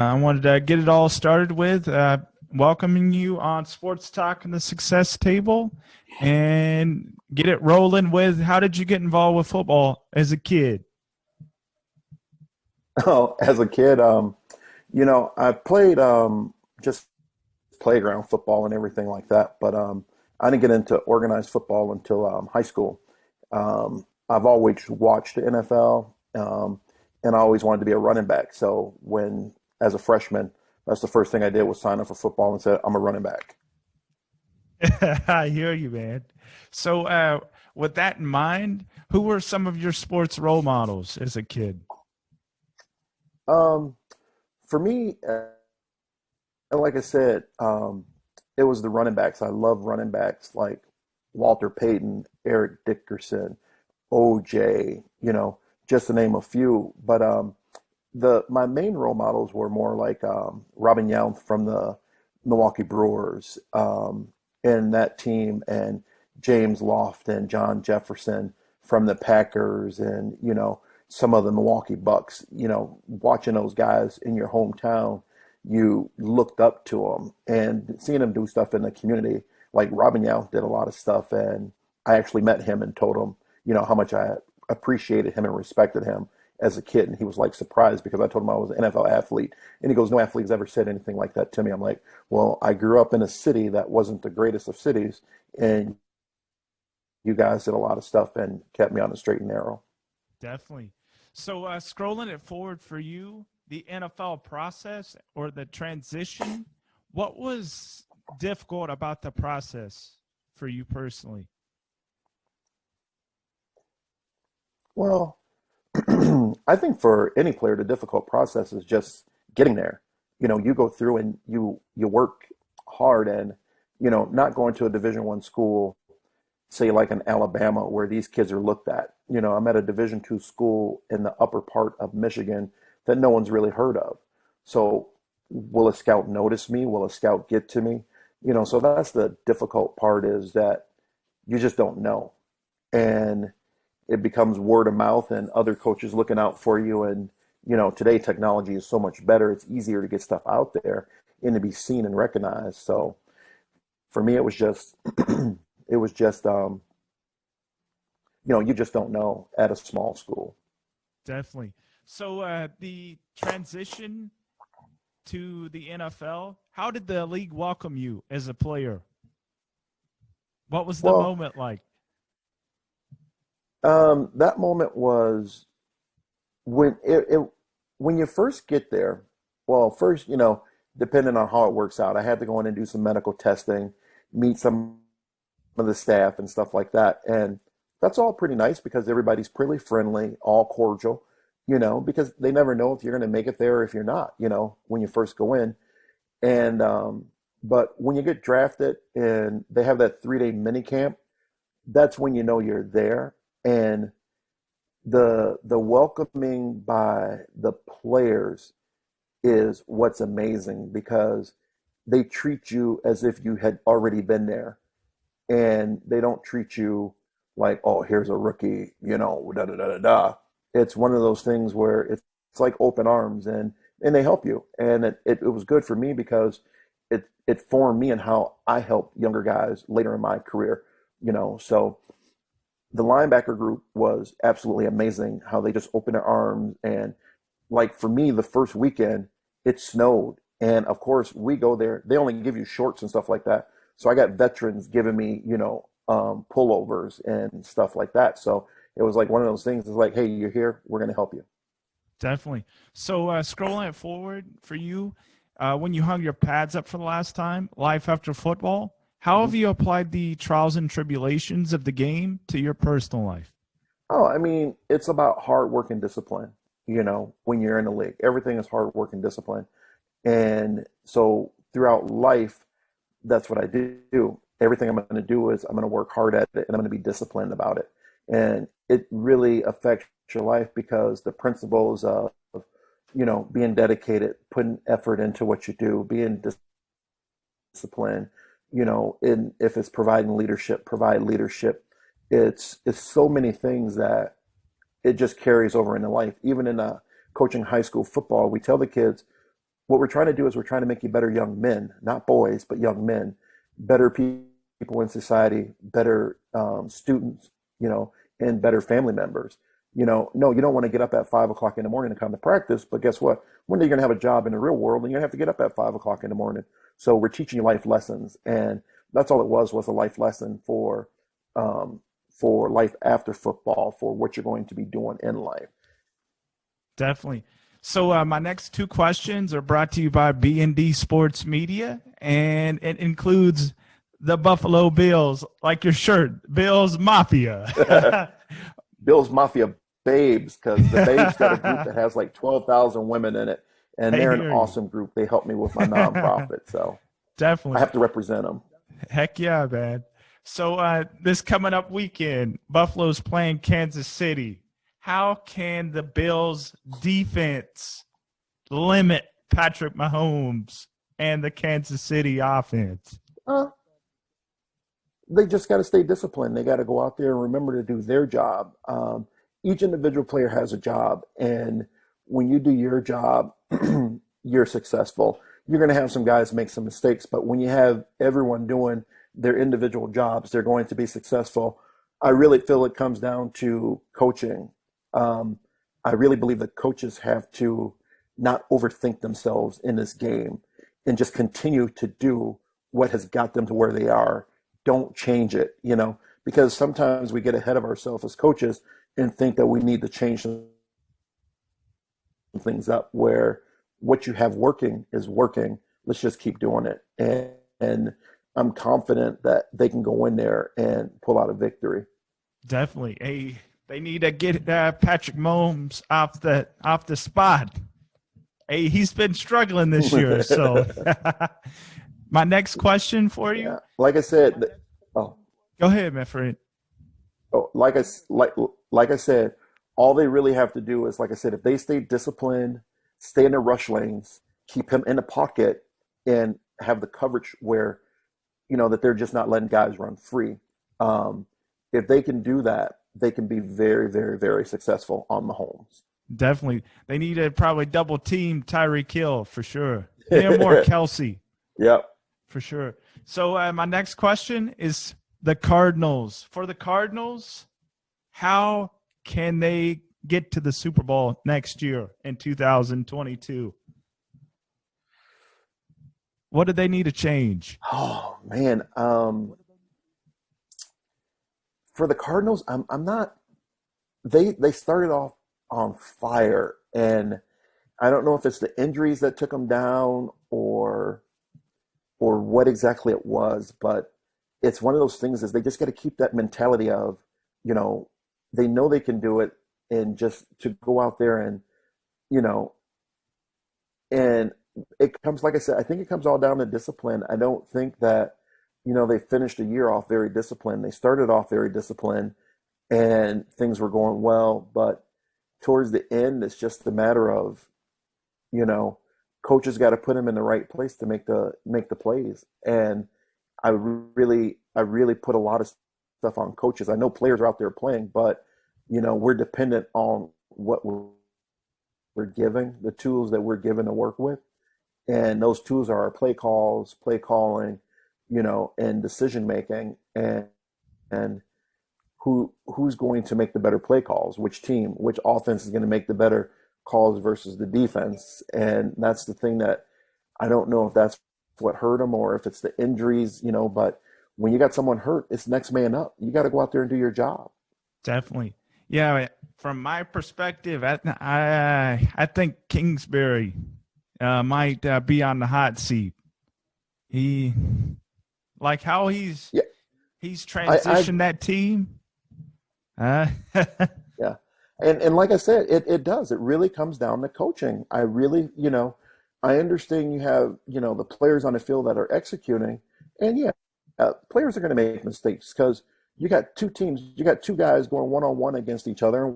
I wanted to get it all started with welcoming you on Sports Talk and the Success Table and get it rolling with how did you get involved with football as a kid? Oh, as a kid, I played just playground football and everything like that, but I didn't get into organized football until high school. I've always watched the NFL, and I always wanted to be a running back. So as a freshman, that's the first thing I did was sign up for football and said, I'm a running back. I hear you, man. So, with that in mind, who were some of your sports role models as a kid? Um, for me, like I said, it was the running backs. I love running backs like Walter Payton, Eric Dickerson, OJ, just to name a few. But the my main role models were more like Robin Yount from the Milwaukee Brewers, and that team, and James Lofton, John Jefferson from the Packers, and some of the Milwaukee Bucks. Watching those guys in your hometown, you looked up to them, and seeing them do stuff in the community. Like Robin Yount did a lot of stuff, and I actually met him and told him, how much I appreciated him and respected him as a kid. And he was like surprised because I told him I was an NFL athlete. And he goes, no athlete's ever said anything like that to me. I'm like, well, I grew up in a city that wasn't the greatest of cities. And you guys did a lot of stuff and kept me on the straight and narrow. Definitely. So, scrolling it forward for you, the NFL process or the transition, what was difficult about the process for you personally? Well, I think for any player, the difficult process is just getting there. You go through and you work hard, and not going to a Division I school, say like in Alabama, where these kids are looked at. I'm at a Division II school in the upper part of Michigan that no one's really heard of. So will a scout notice me? Will a scout get to me? So that's the difficult part, is that you just don't know. And it becomes word of mouth and other coaches looking out for you. And, today technology is so much better. It's easier to get stuff out there and to be seen and recognized. So for me, it was just, it was just, you just don't know at a small school. Definitely. So, the transition to the NFL, how did the league welcome you as a player? What was the Well, moment like? that moment was when you first get there. Well, first, depending on how it works out, I had to go in and do some medical testing, meet some of the staff and stuff like that. And that's all pretty nice because everybody's pretty friendly, all cordial, because they never know if you're going to make it there or if you're not, when you first go in. And, but when you get drafted and they have that 3-day mini camp, that's when you know you're there. And the welcoming by the players is what's amazing, because they treat you as if you had already been there, and they don't treat you like, oh, here's a rookie, da da da da da. It's one of those things where it's like open arms, and they help you. And it was good for me because it formed me in how I help younger guys later in my career, So the linebacker group was absolutely amazing, how they just opened their arms. And like for me, the first weekend, it snowed. And of course, we go there, they only give you shorts and stuff like that. So I got veterans giving me, pullovers and stuff like that. So it was like one of those things. It's like, hey, you're here, we're going to help you. Definitely. So, scrolling it forward for you, when you hung your pads up for the last time, life after football, how Mhm. have you applied the trials and tribulations of the game to your personal life? Oh, I mean, it's about hard work and discipline, when you're in the league. Everything is hard work and discipline. And so throughout life, that's what I do. Everything I'm going to do is I'm going to work hard at it, and I'm going to be disciplined about it. And it really affects your life because the principles of, being dedicated, putting effort into what you do, being disciplined, in if it's providing leadership, provide leadership. It's so many things that it just carries over into life. Even in coaching high school football, we tell the kids, what we're trying to do is we're trying to make you better young men, not boys, but young men, better people in society, better students, and better family members. No, you don't want to get up at 5 o'clock in the morning to come to practice, but guess what? One day you're going to have a job in the real world and you're going to have to get up at 5 o'clock in the morning. So we're teaching you life lessons. And that's all it was a life lesson for life after football, for what you're going to be doing in life. Definitely. So my next two questions are brought to you by B&D Sports Media, and it includes the Buffalo Bills, like your shirt, Bills Mafia. Bills Mafia Babes, because the Babes got a group that has like 12,000 women in it, and they're an awesome group. They help me with my nonprofit, so definitely I have to represent them. Heck yeah, man. So this coming up weekend, Buffalo's playing Kansas City. How can the Bills defense limit Patrick Mahomes and the Kansas City offense? They just got to stay disciplined. They got to go out there and remember to do their job. Each individual player has a job, and when you do your job, you're successful. You're going to have some guys make some mistakes, but when you have everyone doing their individual jobs, they're going to be successful. I really feel it comes down to coaching. I really believe that coaches have to not overthink themselves in this game and just continue to do what has got them to where they are. Don't change it, because sometimes we get ahead of ourselves as coaches and think that we need to change some things up, where what you have working is working. Let's just keep doing it. And I'm confident that they can go in there and pull out a victory. Definitely. Hey, they need to get Patrick Mahomes off the spot. Hey, he's been struggling this year. So my next question for you. Yeah. Like I said, go ahead, my friend. Like I said, all they really have to do is, like I said, if they stay disciplined, stay in their rush lanes, keep him in the pocket, and have the coverage where, that they're just not letting guys run free. If they can do that, they can be very, very, very successful on Mahomes. Definitely. They need to probably double team Tyreek Hill for sure. And more Kelsey. Yep. For sure. So my next question is the Cardinals. For the Cardinals, how can they get to the Super Bowl next year in 2022? What do they need to change? Oh man, for the Cardinals, I'm not. They started off on fire, and I don't know if it's the injuries that took them down or what exactly it was, but it's one of those things is they just got to keep that mentality of, they know they can do it, and just to go out there and, and it comes, like I said, I think it comes all down to discipline. I don't think that, they finished the year off very disciplined. They started off very disciplined and things were going well, but towards the end, it's just a matter of, coaches got to put them in the right place to make the plays. And I really put a lot of stuff on coaches. I know players are out there playing, but we're dependent on what we're given, the tools that we're given to work with. And those tools are our play calls, play calling, and decision making, and who's going to make the better play calls, which team, which offense is going to make the better calls versus the defense. And that's the thing that I don't know if that's what hurt them or if it's the injuries, but when you got someone hurt, it's next man up. You got to go out there and do your job. Definitely. Yeah. From my perspective, I think Kingsbury might be on the hot seat. He, like how he's transitioned that team. Yeah. And like I said, it does. It really comes down to coaching. I really, I understand you have, the players on the field that are executing, and players are going to make mistakes because you got two teams, you got two guys going one-on-one against each other.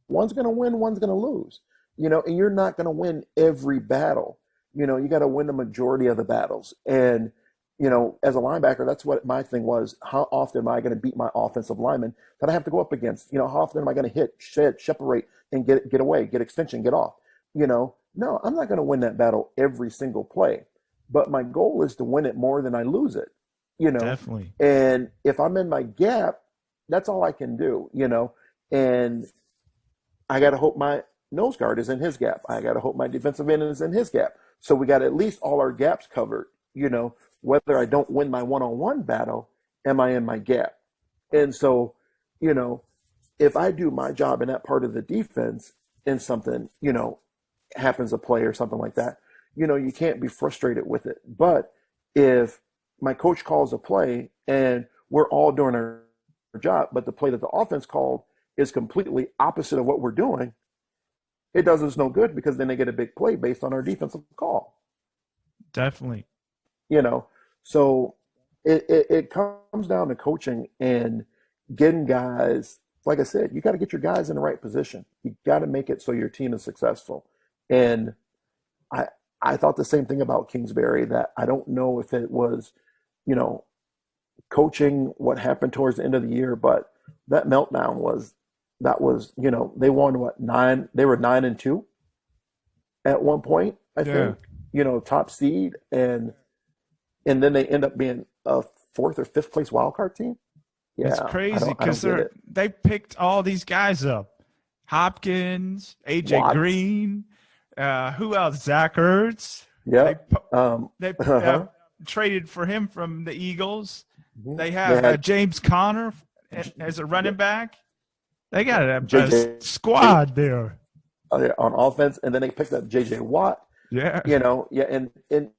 One's going to win, one's going to lose, and you're not going to win every battle. You got to win the majority of the battles. And, as a linebacker, that's what my thing was. How often am I going to beat my offensive lineman that I have to go up against? How often am I going to hit, shed, separate, and get away, get extension, get off? You No, I'm not going to win that battle every single play, but my goal is to win it more than I lose it, you know. Definitely. And if I'm in my gap, that's all I can do, you know. And I got to hope my nose guard is in his gap. I got to hope my defensive end is in his gap. So we got at least all our gaps covered, you know. Whether I don't win my one-on-one battle, am I in my gap? And so, you know, if I do my job in that part of the defense and something, you know, happens a play or something like that, you know, you can't be frustrated with it. But if my coach calls a play and we're all doing our job, but the play that the offense called is completely opposite of what we're doing, it does us no good because then they get a big play based on our defensive call. Definitely. You know, so it comes down to coaching and getting guys. Like I said, you got to get your guys in the right position. You got to make it so your team is successful. And I thought the same thing about Kingsbury, that I don't know if it was, you know, coaching what happened towards the end of the year, but that meltdown was, you know, they won what, 9, they were 9-2 at one point, I think, you know, top seed, and then they end up being a 4th or 5th place wild card team. Yeah, it's crazy because it. they picked all these guys up. Hopkins, AJ Watts. Green, who else? Zach Ertz. Yeah. They traded for him from the Eagles. Mhm. They have James Conner as a running back. They got a squad there. On offense, and then they picked up J.J. Watt. Yeah. You know, yeah, and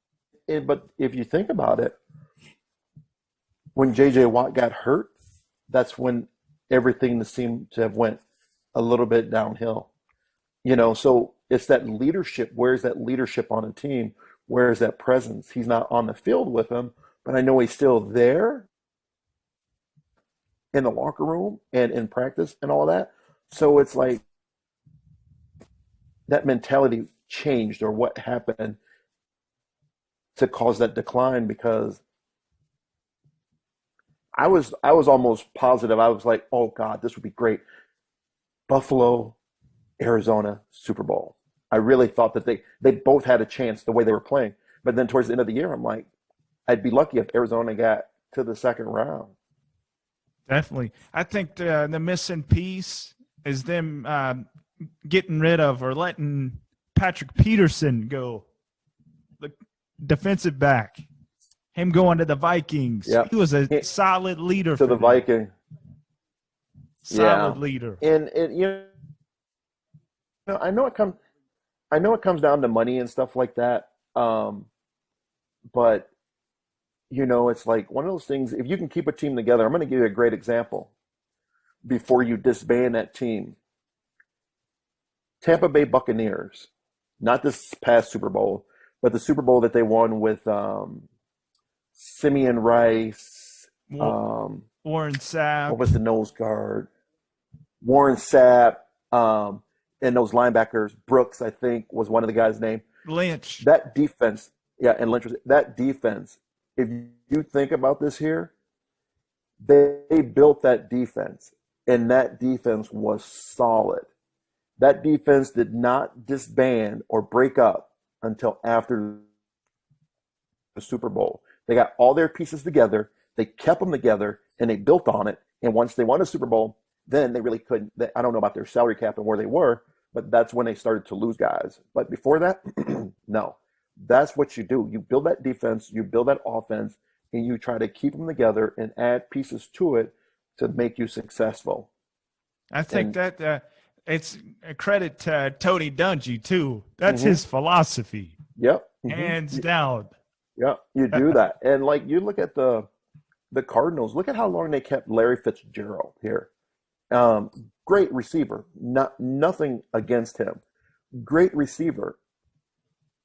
but if you think about it, when J.J. Watt got hurt, that's when everything seemed to have went a little bit downhill. You know, so it's that leadership. Where's that leadership on a team? Where's that presence? He's not on the field with them, but I know he's still there in the locker room and in practice and all that. So it's like that mentality changed, or what happened to cause that decline, because I was almost positive. I was like, oh God, this would be great. Buffalo, Arizona, Super Bowl. I really thought that they both had a chance the way they were playing. But then towards the end of the year, I'm like, I'd be lucky if Arizona got to the second round. Definitely. I think the missing piece is them getting rid of or letting Patrick Peterson go, the defensive back. Him going to the Vikings. Yep. He was a solid leader to for the them. Viking. Solid leader. And you know, I know it comes down to money and stuff like that. But you know, it's like one of those things. If you can keep a team together, I'm going to give you a great example. Before you disband that team, Tampa Bay Buccaneers, not this past Super Bowl, but the Super Bowl that they won with Simeon Rice, Warren Sapp. what was the nose guard? Warren Sapp, and those linebackers. Brooks, I think, was one of the guys' name. Lynch. That defense, yeah, and Lynch was that defense. If you think about this here, they built that defense, and that defense was solid. That defense did not disband or break up until after the Super Bowl. They got all their pieces together, they kept them together, and they built on it. And once they won a Super Bowl, then they really couldn't. I don't know about their salary cap and where they were, but that's when they started to lose guys. But before that, no. That's what you do. You build that defense, you build that offense, and you try to keep them together and add pieces to it to make you successful. I think that it's a credit to Tony Dungy, too. That's his philosophy. Yep. Hands down. Yep, you do that. And like you look at the Cardinals, look at how long they kept Larry Fitzgerald here. Great receiver. Nothing against him. Great receiver.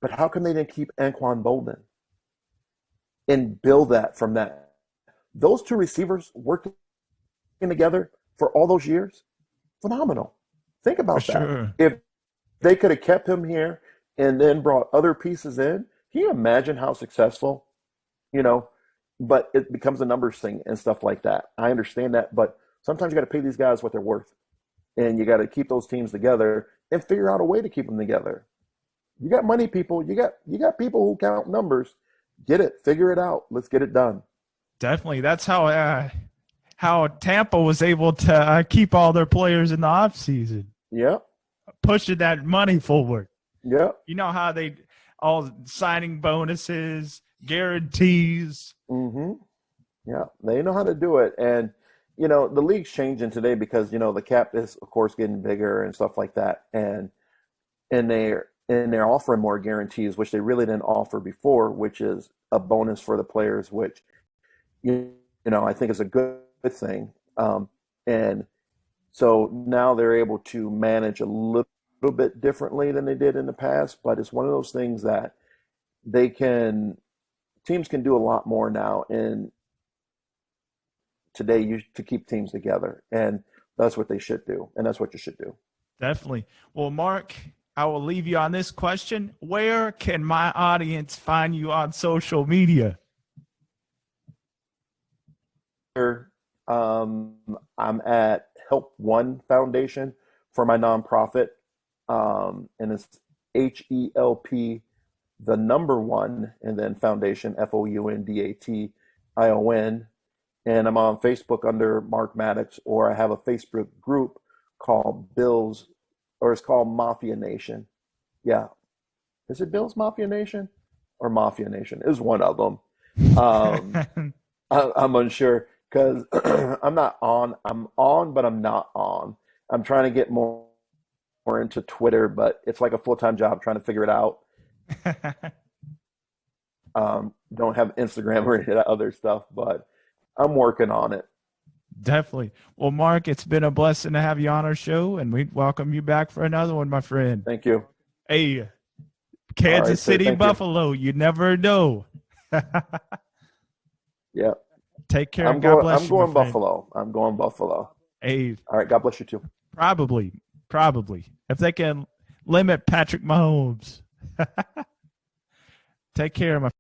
But how come they didn't keep Anquan Bolden and build that from that? Those two receivers working together for all those years, phenomenal. Think about that. Sure. If they could have kept him here and then brought other pieces in, can you imagine how successful, you know? But it becomes a numbers thing and stuff like that. I understand that, but sometimes you got to pay these guys what they're worth, and you got to keep those teams together and figure out a way to keep them together. You got money, people. You got people who count numbers. Get it. Figure it out. Let's get it done. Definitely. That's how Tampa was able to keep all their players in the offseason, Yeah. pushing that money forward. Yeah. You know how they all signing bonuses, guarantees. Mm-hmm. Yeah. They know how to do it. And, the league's changing today because, the cap is, of course, getting bigger and stuff like that. And they're offering more guarantees, which they really didn't offer before, which is a bonus for the players, which, I think is a good thing. And so now they're able to manage a little bit differently than they did in the past, but it's one of those things that teams can do a lot more now in today to keep teams together. And that's what they should do. And that's what you should do. Definitely. Well, Mark, I will leave you on this question. Where can my audience find you on social media? I'm at Help One Foundation for my nonprofit. And it's HELP, the number one, and then foundation, FOUNDATION. And I'm on Facebook under Mark Maddox, or I have a Facebook group called it's called Mafia Nation. Yeah. Is it Bill's Mafia Nation or Mafia Nation? Is one of them. I'm unsure because I'm not on. I'm on, but I'm not on. I'm trying to get more into Twitter, but it's like a full-time job trying to figure it out. Don't have Instagram or any of that other stuff, but I'm working on it. Definitely. Well, Mark, it's been a blessing to have you on our show, and we welcome you back for another one, my friend. Thank you. Hey, Kansas City, Buffalo, you never know. Yeah. Take care. God bless you. I'm going Buffalo. I'm going Buffalo. Hey. All right. God bless you too. Probably. If they can limit Patrick Mahomes. Take care, my